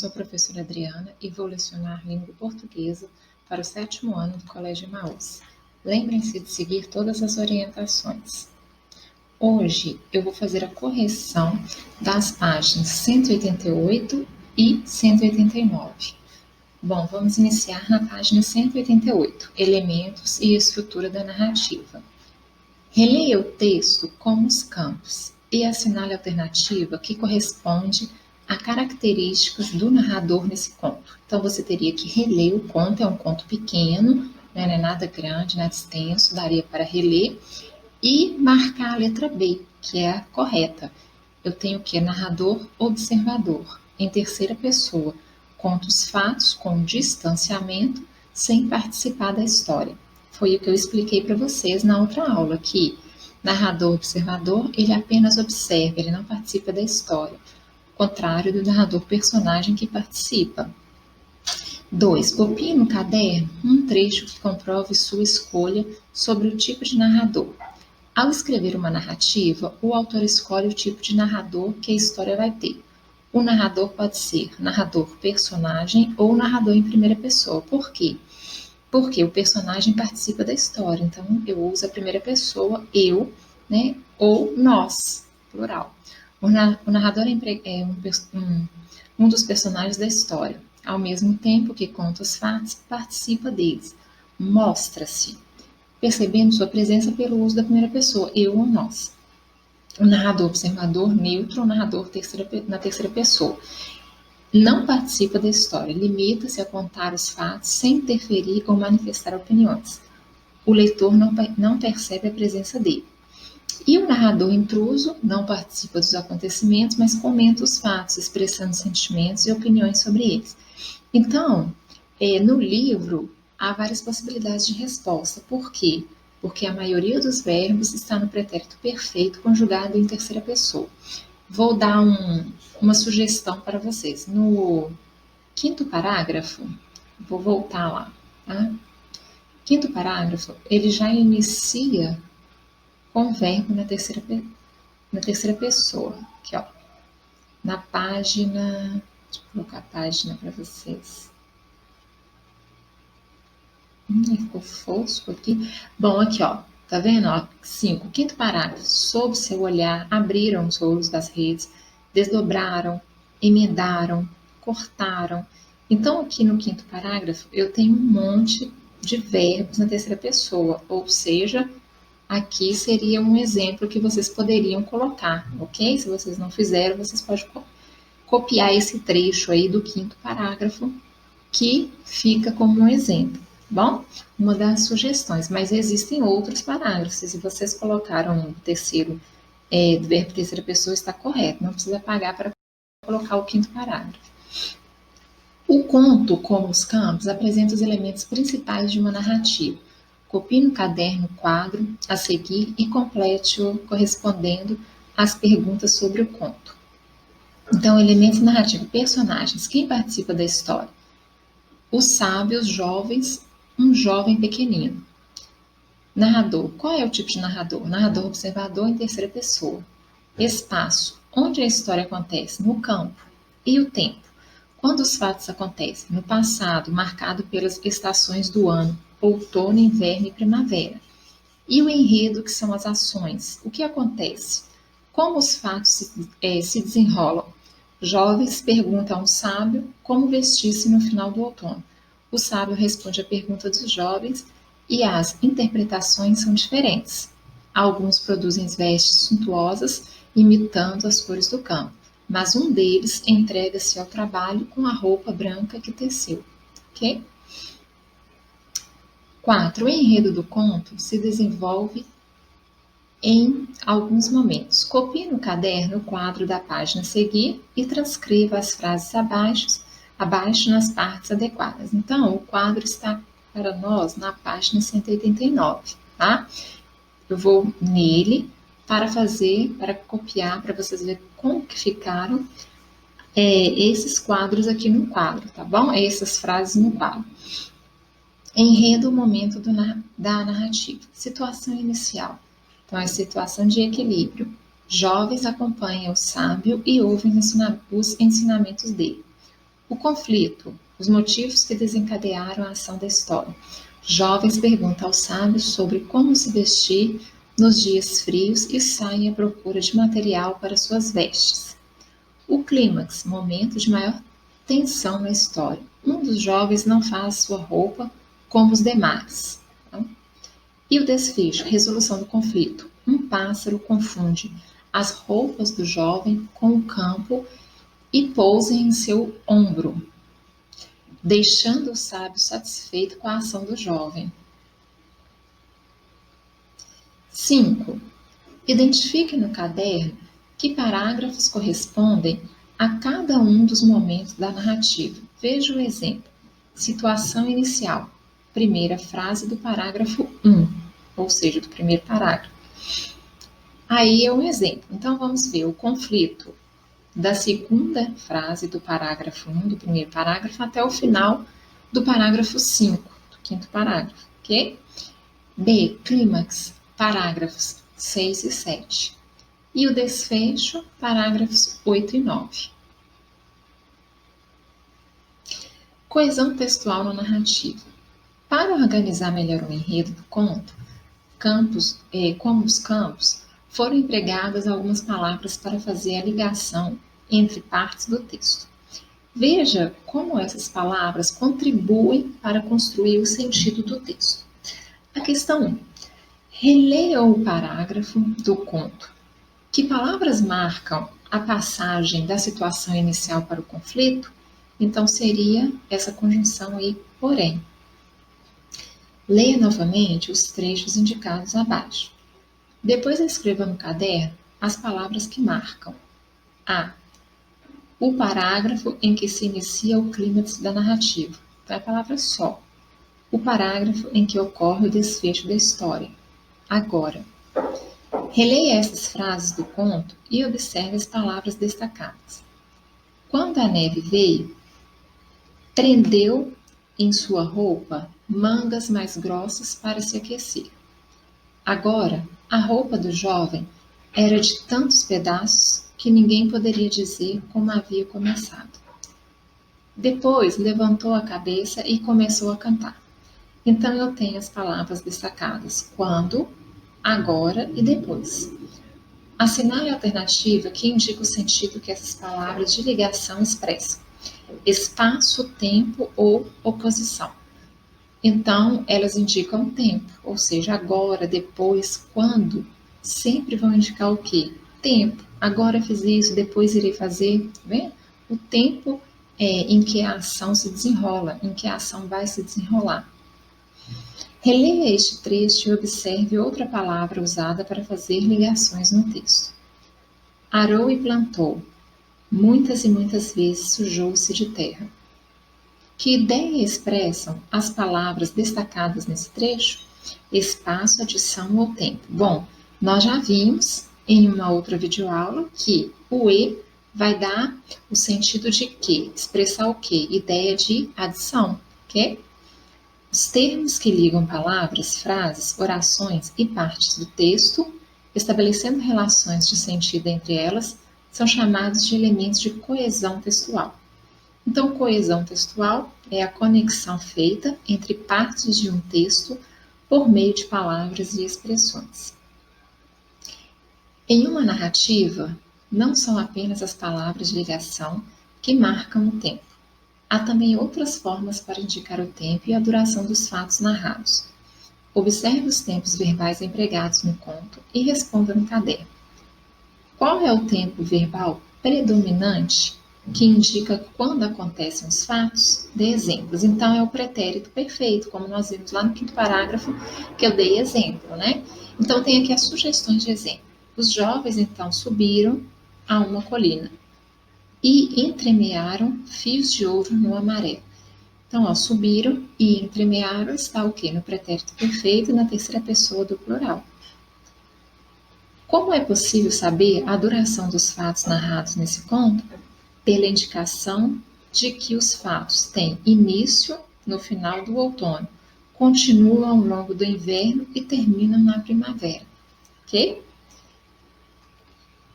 sou a professora Adriana e vou lecionar língua portuguesa para o 7º ano do Colégio Emaús. Lembrem-se de seguir todas as orientações. Hoje eu vou fazer a correção das páginas 188 e 189. Bom, vamos iniciar na página 188, Elementos e estrutura da narrativa. Releia o texto com os campos e assinale a alternativa que corresponde a características do narrador nesse conto. Então, você teria que reler o conto, é um conto pequeno, né, não é nada grande, nada extenso, daria para reler, e marcar a letra B, que é a correta. Eu tenho que narrador observador, em terceira pessoa, conta os fatos com distanciamento, sem participar da história. Foi o que eu expliquei para vocês na outra aula, que narrador observador, ele apenas observa, ele não participa da história. Contrário do narrador personagem que participa. 2. Copie no caderno um trecho que comprove sua escolha sobre o tipo de narrador. Ao escrever uma narrativa, o autor escolhe o tipo de narrador que a história vai ter. O narrador pode ser narrador personagem ou narrador em primeira pessoa. Por quê? Porque o personagem participa da história, então eu uso a primeira pessoa, eu, né, ou nós, plural. O narrador é um dos personagens da história. Ao mesmo tempo que conta os fatos, participa deles. Mostra-se, percebendo sua presença pelo uso da primeira pessoa, eu ou nós. O narrador observador neutro, o narrador na terceira pessoa. Não participa da história, limita-se a contar os fatos sem interferir ou manifestar opiniões. O leitor não percebe a presença dele. E o narrador intruso não participa dos acontecimentos, mas comenta os fatos, expressando sentimentos e opiniões sobre eles. Então, no livro, há várias possibilidades de resposta. Por quê? Porque a maioria dos verbos está no pretérito perfeito conjugado em terceira pessoa. Vou dar uma sugestão para vocês. No 5º parágrafo, vou voltar lá, tá? 5º parágrafo, ele já inicia com o verbo na terceira pessoa. Aqui, ó. Na página... Deixa eu colocar a página para vocês. Ficou fosco aqui. Bom, aqui, ó. Tá vendo? Ó, 5. 5º parágrafo. Sob seu olhar, abriram os rolos das redes, desdobraram, emendaram, cortaram. Então, aqui no 5º parágrafo, eu tenho um monte de verbos na terceira pessoa, ou seja, aqui seria um exemplo que vocês poderiam colocar, ok? Se vocês não fizeram, vocês podem copiar esse trecho aí do 5º parágrafo, que fica como um exemplo. Bom, uma das sugestões, mas existem outros parágrafos. Se vocês colocaram o terceiro do verbo terceira pessoa, está correto. Não precisa apagar para colocar o 5º parágrafo. O conto, como os campos, apresenta os elementos principais de uma narrativa. Copie no caderno o quadro a seguir e complete-o correspondendo às perguntas sobre o conto. Então, elementos narrativos, personagens, quem participa da história? Os sábios, jovens, um jovem pequenino. Narrador. Qual é o tipo de narrador? Narrador observador em terceira pessoa. Espaço. Onde a história acontece? No campo. E o tempo? Quando os fatos acontecem? No passado, marcado pelas estações do ano, outono, inverno e primavera. E o enredo, que são as ações. O que acontece? Como os fatos se desenrolam? Jovens perguntam ao sábio como vestir-se no final do outono. O sábio responde à pergunta dos jovens e as interpretações são diferentes. Alguns produzem vestes suntuosas, imitando as cores do campo, mas um deles entrega-se ao trabalho com a roupa branca que teceu. Ok? 4. O enredo do conto se desenvolve em alguns momentos. Copie no caderno o quadro da página a seguir e transcreva as frases abaixo nas partes adequadas. Então, o quadro está para nós na página 189, tá? Eu vou nele para copiar, para vocês verem como que ficaram esses quadros aqui no quadro, tá bom? Essas frases no quadro. Enredo, momento da narrativa. Situação inicial. Então, é situação de equilíbrio. Jovens acompanham o sábio e ouvem os ensinamentos dele. O conflito, os motivos que desencadearam a ação da história. Jovens perguntam aos sábios sobre como se vestir nos dias frios e saem à procura de material para suas vestes. O clímax, momento de maior tensão na história. Um dos jovens não faz sua roupa como os demais. E o desfecho, resolução do conflito. Um pássaro confunde as roupas do jovem com o campo e pousa em seu ombro, deixando o sábio satisfeito com a ação do jovem. 5. Identifique no caderno que parágrafos correspondem a cada um dos momentos da narrativa. Veja o exemplo. Situação inicial. Primeira frase do parágrafo 1, ou seja, do primeiro parágrafo. Aí é um exemplo. Então, vamos ver o conflito da segunda frase do parágrafo 1, do primeiro parágrafo, até o final do parágrafo 5, do quinto parágrafo, ok? B, clímax, parágrafos 6 e 7. E o desfecho, parágrafos 8 e 9. Coesão textual na narrativa. Para organizar melhor o enredo do conto, como os campos, foram empregadas algumas palavras para fazer a ligação entre partes do texto. Veja como essas palavras contribuem para construir o sentido do texto. A questão 1. Releia o parágrafo do conto. Que palavras marcam a passagem da situação inicial para o conflito? Então, seria essa conjunção aí, porém. Leia novamente os trechos indicados abaixo. Depois escreva no caderno as palavras que marcam. A. O parágrafo em que se inicia o clímax da narrativa. Então, é a palavra só. O parágrafo em que ocorre o desfecho da história. Agora. Releia essas frases do conto e observe as palavras destacadas. Quando a neve veio, prendeu em sua roupa mangas mais grossas para se aquecer. Agora, a roupa do jovem era de tantos pedaços que ninguém poderia dizer como havia começado. Depois levantou a cabeça e começou a cantar. Então eu tenho as palavras destacadas: quando, agora e depois. Assinale a alternativa que indica o sentido que essas palavras de ligação expressam: espaço, tempo ou oposição. Então, elas indicam tempo, ou seja, agora, depois, quando, sempre vão indicar o quê? Tempo. Agora fiz isso, depois irei fazer. Tá vendo? O tempo em que a ação se desenrola, em que a ação vai se desenrolar. Releia este trecho e observe outra palavra usada para fazer ligações no texto. Arou e plantou. Muitas e muitas vezes sujou-se de terra. Que ideia expressam as palavras destacadas nesse trecho? Espaço, adição ou tempo. Bom, nós já vimos em uma outra videoaula que o E vai dar o sentido de que, expressar o que? Ideia de adição, ok? Os termos que ligam palavras, frases, orações e partes do texto, estabelecendo relações de sentido entre elas, são chamados de elementos de coesão textual. Então, coesão textual é a conexão feita entre partes de um texto por meio de palavras e expressões. Em uma narrativa, não são apenas as palavras de ligação que marcam o tempo. Há também outras formas para indicar o tempo e a duração dos fatos narrados. Observe os tempos verbais empregados no conto e responda no caderno. Qual é o tempo verbal predominante que indica quando acontecem os fatos? Dê exemplos. Então, é o pretérito perfeito, como nós vimos lá no quinto parágrafo, que eu dei exemplo, né? Então, tem aqui as sugestões de exemplo. Os jovens, então, subiram a uma colina e entremearam fios de ouro no amarelo. Então, ó, subiram e entremearam está o quê? No pretérito perfeito e na terceira pessoa do plural. Como é possível saber a duração dos fatos narrados nesse conto? Pela indicação de que os fatos têm início no final do outono, continuam ao longo do inverno e terminam na primavera. Ok?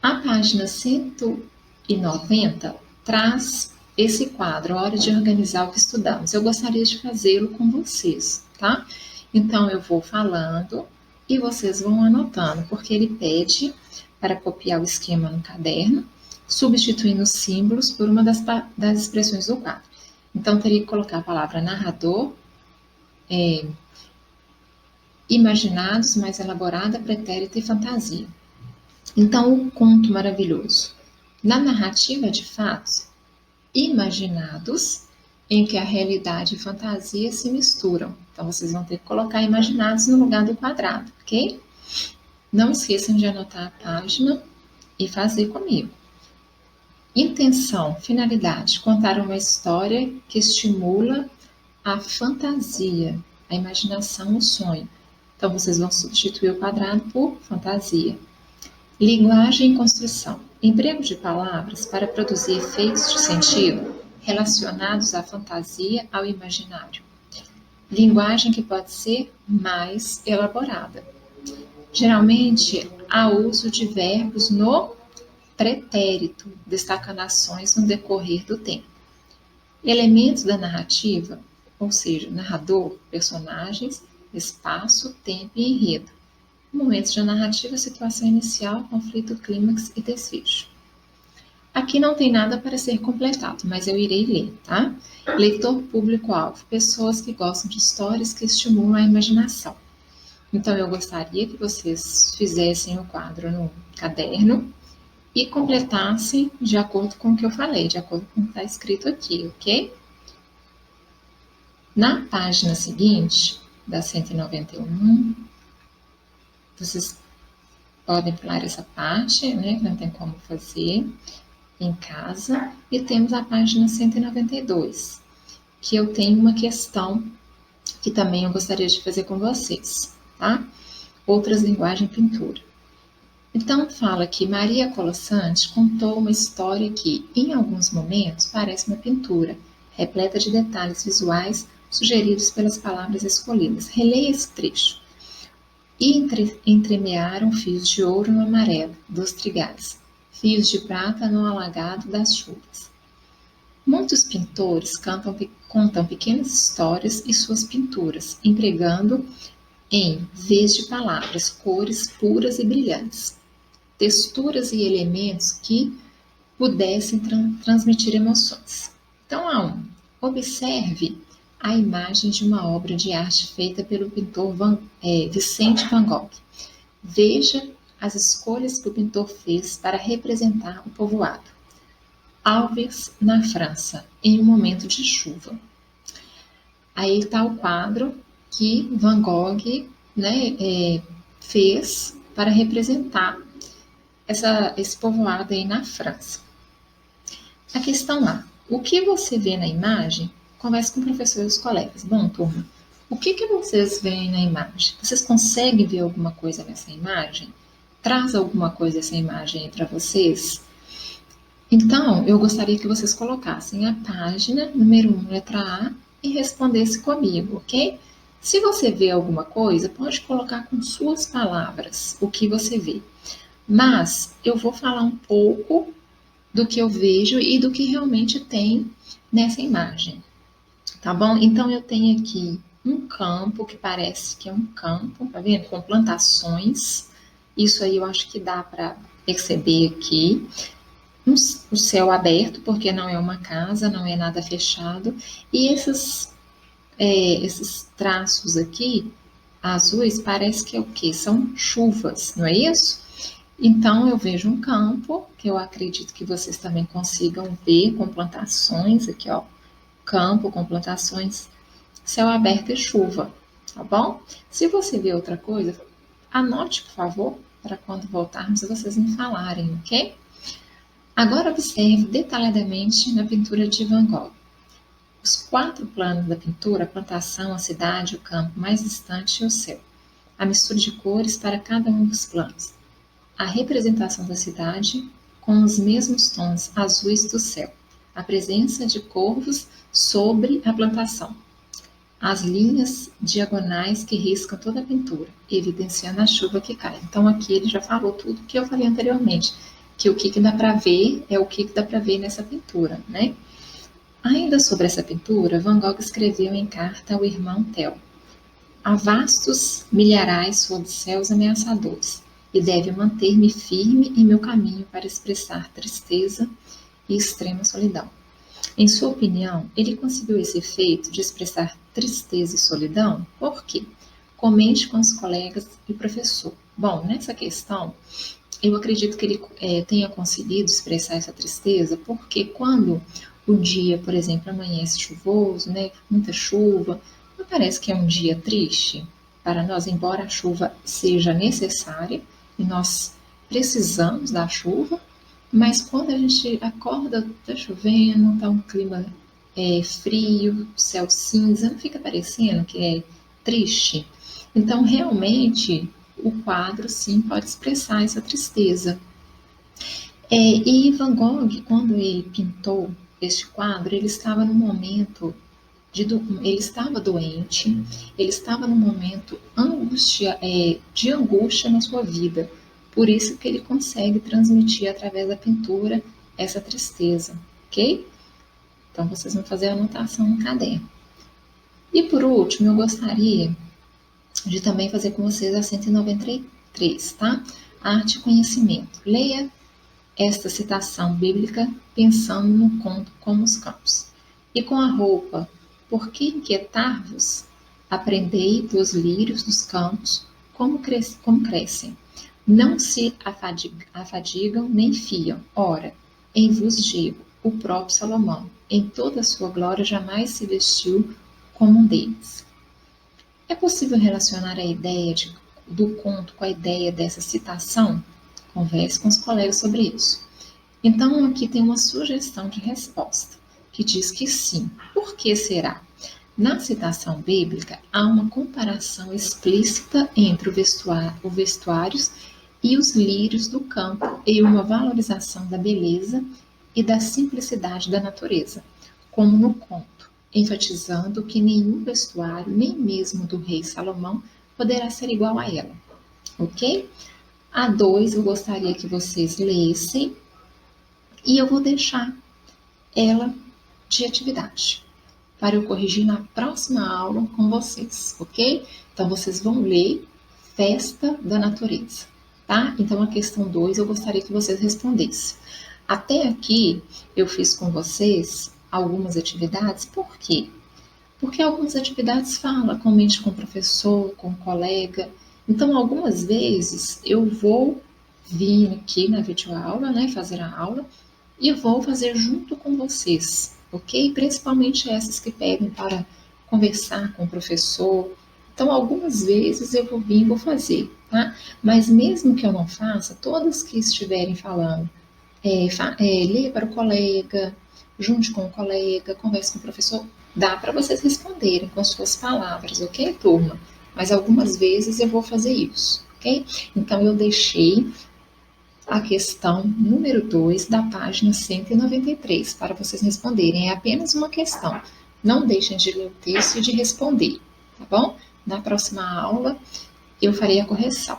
A página 190 traz esse quadro, a hora de organizar o que estudamos. Eu gostaria de fazê-lo com vocês, tá? Então, eu vou falando e vocês vão anotando, porque ele pede para copiar o esquema no caderno, substituindo os símbolos por uma das expressões do quadro. Então, teria que colocar a palavra narrador, imaginados, mais elaborada, pretérita e fantasia. Então, o conto maravilhoso. Na narrativa de fatos, imaginados, em que a realidade e fantasia se misturam. Então, vocês vão ter que colocar imaginados no lugar do quadrado, ok? Não esqueçam de anotar a página e fazer comigo. Intenção, finalidade, contar uma história que estimula a fantasia, a imaginação, o sonho. Então, vocês vão substituir o quadrado por fantasia. Linguagem e construção. Emprego de palavras para produzir efeitos de sentido relacionados à fantasia, ao imaginário. Linguagem que pode ser mais elaborada. Geralmente, há uso de verbos no pretérito, destacando ações no decorrer do tempo. Elementos da narrativa, ou seja, narrador, personagens, espaço, tempo e enredo. Momentos da narrativa, situação inicial, conflito, clímax e desfecho. Aqui não tem nada para ser completado, mas eu irei ler, tá? Leitor público-alvo, pessoas que gostam de histórias que estimulam a imaginação. Então, eu gostaria que vocês fizessem o quadro no caderno e completassem de acordo com o que eu falei, de acordo com o que está escrito aqui, ok? Na página seguinte, da 191, vocês podem pular essa parte, né, que não tem como fazer em casa. E temos a página 192, que eu tenho uma questão que também eu gostaria de fazer com vocês, tá? Outras linguagens pintura. Então, fala que Maria Colossante contou uma história que, em alguns momentos, parece uma pintura, repleta de detalhes visuais sugeridos pelas palavras escolhidas. Releia esse trecho. E entremearam fios de ouro no amarelo dos trigais, fios de prata no alagado das chuvas. Muitos pintores contam pequenas histórias e suas pinturas, empregando, em vez de palavras, cores puras e brilhantes, texturas e elementos que pudessem transmitir emoções. Então, observe a imagem de uma obra de arte feita pelo pintor Vicente Van Gogh. Veja as escolhas que o pintor fez para representar o povoado. Alves, na França, em um momento de chuva. Aí está o quadro que Van Gogh, né, fez para representar esse povoado aí na França. A questão lá, o que você vê na imagem? Converse com o professor e os colegas. Bom, turma, o que vocês veem na imagem? Vocês conseguem ver alguma coisa nessa imagem? Traz alguma coisa essa imagem aí para vocês? Então, eu gostaria que vocês colocassem a página, número 1, letra A, e respondesse comigo, ok? Se você vê alguma coisa, pode colocar com suas palavras o que você vê. Mas eu vou falar um pouco do que eu vejo e do que realmente tem nessa imagem. Tá bom? Então, eu tenho aqui um campo que parece que é um campo, tá vendo? Com plantações. Isso aí eu acho que dá para perceber aqui. O céu aberto, porque não é uma casa, não é nada fechado. E esses traços aqui, azuis, parece que é o quê? São chuvas, não é isso? Então, eu vejo um campo, que eu acredito que vocês também consigam ver com plantações aqui, ó. Campo com plantações, céu aberto e chuva, tá bom? Se você vê outra coisa, anote, por favor, para quando voltarmos vocês me falarem, ok? Agora observe detalhadamente na pintura de Van Gogh. Os 4 planos da pintura, a plantação, a cidade, o campo mais distante e o céu. A mistura de cores para cada um dos planos. A representação da cidade com os mesmos tons azuis do céu. A presença de corvos sobre a plantação. As linhas diagonais que riscam toda a pintura, evidenciando a chuva que cai. Então, aqui ele já falou tudo que eu falei anteriormente, que o que dá para ver é o que dá para ver nessa pintura, né? Ainda sobre essa pintura, Van Gogh escreveu em carta ao irmão Theo: há vastos milharais sob céus ameaçadores, e deve manter-me firme em meu caminho para expressar tristeza e extrema solidão. Em sua opinião, ele conseguiu esse efeito de expressar tristeza e solidão? Por quê? Comente com os colegas e professor. Bom, nessa questão, eu acredito que ele tenha conseguido expressar essa tristeza, porque quando o dia, por exemplo, amanhece chuvoso, né, muita chuva, não parece que é um dia triste para nós, embora a chuva seja necessária e nós precisamos da chuva, mas quando a gente acorda, tá chovendo, tá um clima frio, céu cinza, não fica parecendo que é triste? Então, realmente, o quadro, sim, pode expressar essa tristeza. E Van Gogh, quando ele pintou este quadro, ele estava num momento ele estava doente, ele estava num momento de angústia na sua vida. Por isso que ele consegue transmitir através da pintura essa tristeza, ok? Então vocês vão fazer a anotação no caderno. E por último, eu gostaria de também fazer com vocês a 193, tá? Arte e conhecimento. Leia esta citação bíblica pensando no conto como os campos. E com a roupa, por que inquietar-vos? Aprendei dos lírios dos campos como crescem. Não se afadigam nem fiam. Ora, em vos digo, o próprio Salomão, em toda a sua glória, jamais se vestiu como um deles. É possível relacionar a ideia do conto com a ideia dessa citação? Converse com os colegas sobre isso. Então, aqui tem uma sugestão de resposta, que diz que sim. Por que será? Na citação bíblica, há uma comparação explícita entre o vestuários e os lírios do campo e uma valorização da beleza e da simplicidade da natureza, como no conto, enfatizando que nenhum vestuário, nem mesmo do rei Salomão, poderá ser igual a ela. Ok? A 2 eu gostaria que vocês lessem e eu vou deixar ela de atividade para eu corrigir na próxima aula com vocês, ok? Então vocês vão ler Festa da Natureza, tá? Então a questão 2 eu gostaria que vocês respondessem. Até aqui eu fiz com vocês algumas atividades, por quê? Porque algumas atividades falam, comente com o professor, com o colega. Então, algumas vezes eu vou vir aqui na videoaula, né, fazer a aula, e vou fazer junto com vocês, ok? Principalmente essas que pedem para conversar com o professor. Então, algumas vezes eu vou vir e vou fazer, tá? Mas mesmo que eu não faça, todas que estiverem falando, leia para o colega, junte com o colega, converse com o professor, dá para vocês responderem com suas palavras, ok, turma? Mas algumas vezes eu vou fazer isso, ok? Então, eu deixei a questão número 2 da página 193 para vocês responderem. É apenas uma questão. Não deixem de ler o texto e de responder, tá bom? Na próxima aula, eu farei a correção.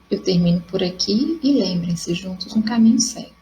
Eu termino por aqui e lembrem-se, juntos no caminho certo.